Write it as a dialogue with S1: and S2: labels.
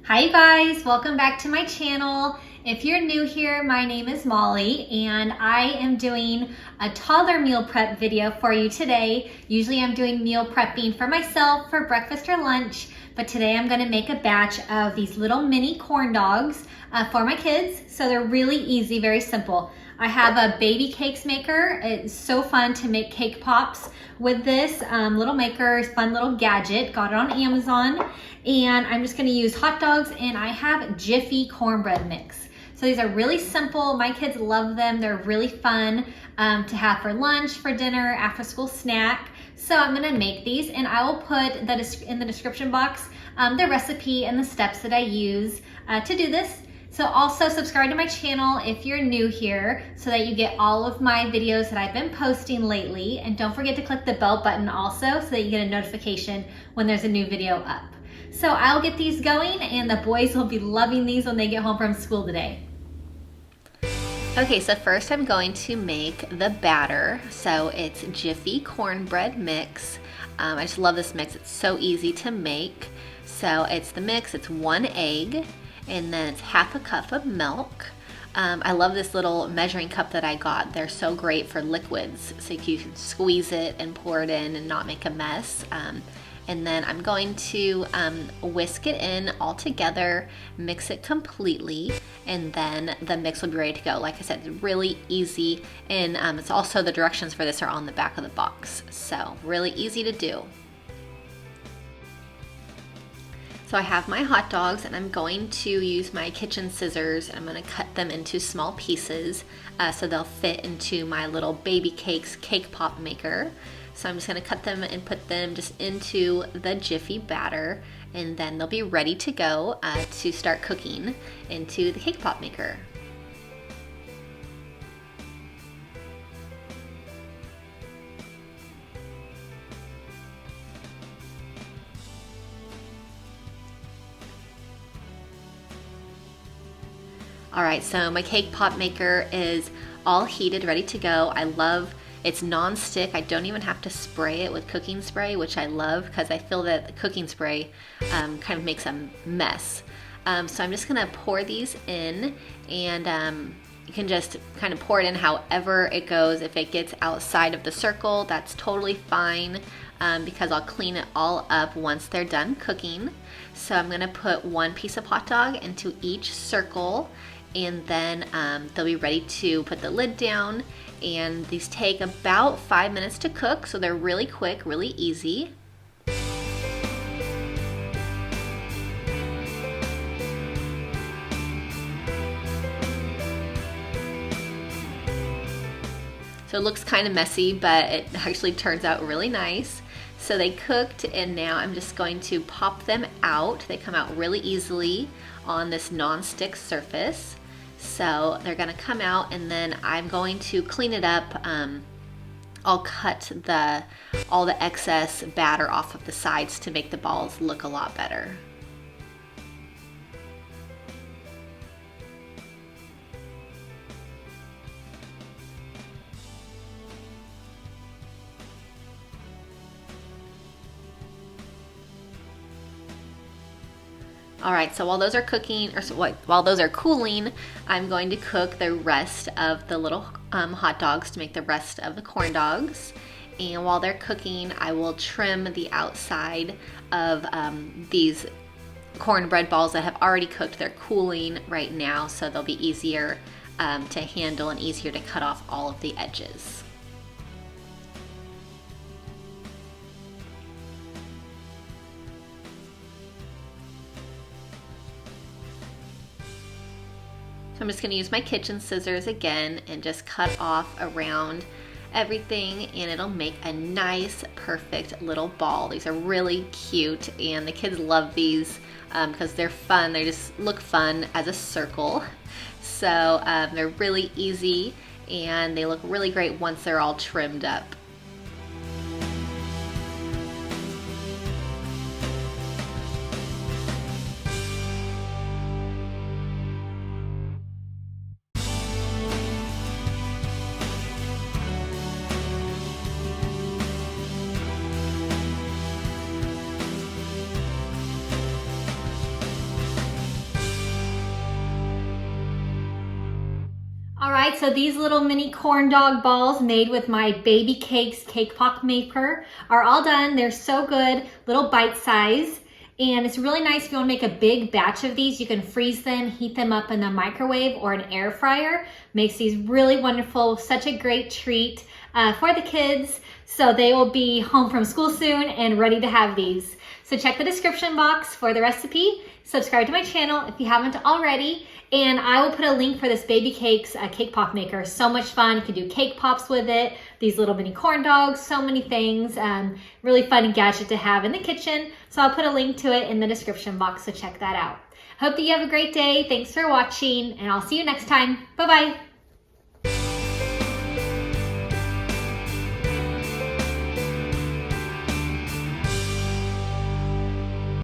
S1: Hi you guys, welcome back to my channel. If you're new here, my name is Molly and I am doing a toddler meal prep video for you today. Usually I'm doing meal prepping for myself for breakfast or lunch, but today I'm gonna make a batch of these little mini corn dogs for my kids. So they're really easy, very simple. I have a baby cakes maker. It's so fun to make cake pops with this little maker, fun little gadget. Got it on Amazon. And I'm just gonna use hot dogs, and I have Jiffy cornbread mix. So these are really simple. My kids love them. They're really fun to have for lunch, for dinner, after school snack. So I'm gonna make these, and I will put in the description box the recipe and the steps that I use to do this. So also subscribe to my channel if you're new here so that you get all of my videos that I've been posting lately. And don't forget to click the bell button also so that you get a notification when there's a new video up. So I'll get these going, and the boys will be loving these when they get home from school today.
S2: Okay, so first I'm going to make the batter. So it's Jiffy cornbread mix. I just love this mix. It's so easy to make. So it's the mix, it's 1 egg, and then it's half a cup of milk. I love this little measuring cup that I got. They're so great for liquids. So you can squeeze it and pour it in and not make a mess. And then I'm going to whisk it in all together, mix it completely, and then the mix will be ready to go. Like I said, it's really easy, and it's also, the directions for this are on the back of the box. So really easy to do. So I have my hot dogs, and I'm going to use my kitchen scissors, and I'm going to cut them into small pieces so they'll fit into my little baby cakes cake pop maker. So I'm just going to cut them and put them just into the Jiffy batter, and then they'll be ready to go to start cooking into the cake pop maker. All right, so my cake pop maker is all heated, ready to go. I love it's non-stick. I don't even have to spray it with cooking spray, which I love because I feel that the cooking spray kind of makes a mess. So I'm just gonna pour these in, and you can just kind of pour it in however it goes. If it gets outside of the circle, that's totally fine because I'll clean it all up once they're done cooking. So I'm gonna put 1 piece of hot dog into each circle, and then they'll be ready to put the lid down. And these take about 5 minutes to cook, so they're really quick, really easy. So it looks kind of messy, but it actually turns out really nice. So they cooked, and now I'm just going to pop them out. They come out really easily on this non-stick surface. So they're gonna come out, and then I'm going to clean it up. I'll cut all the excess batter off of the sides to make the balls look a lot better. All right, so while those are while those are cooling, I'm going to cook the rest of the little hot dogs to make the rest of the corn dogs. And while they're cooking, I will trim the outside of these cornbread balls that have already cooked. They're cooling right now, so they'll be easier to handle and easier to cut off all of the edges. I'm just going to use my kitchen scissors again and just cut off around everything, and it'll make a nice, perfect little ball. These are really cute, and the kids love these because they're fun. They just look fun as a circle. So they're really easy, and they look really great once they're all trimmed up.
S1: right, so these little mini corn dog balls made with my Baby Cakes cake pop maker are all done. They're so good, little bite size. And it's really nice if you want to make a big batch of these. You can freeze them, heat them up in the microwave or an air fryer. Makes these really wonderful, such a great treat for the kids. So they will be home from school soon and ready to have these. So check the description box for the recipe. Subscribe to my channel if you haven't already. And I will put a link for this Baby Cakes cake pop maker. So much fun. You can do cake pops with it. These little mini corn dogs, so many things. Really fun gadget to have in the kitchen. So I'll put a link to it in the description box, so check that out. Hope that you have a great day. Thanks for watching, and I'll see you next time. Bye-bye.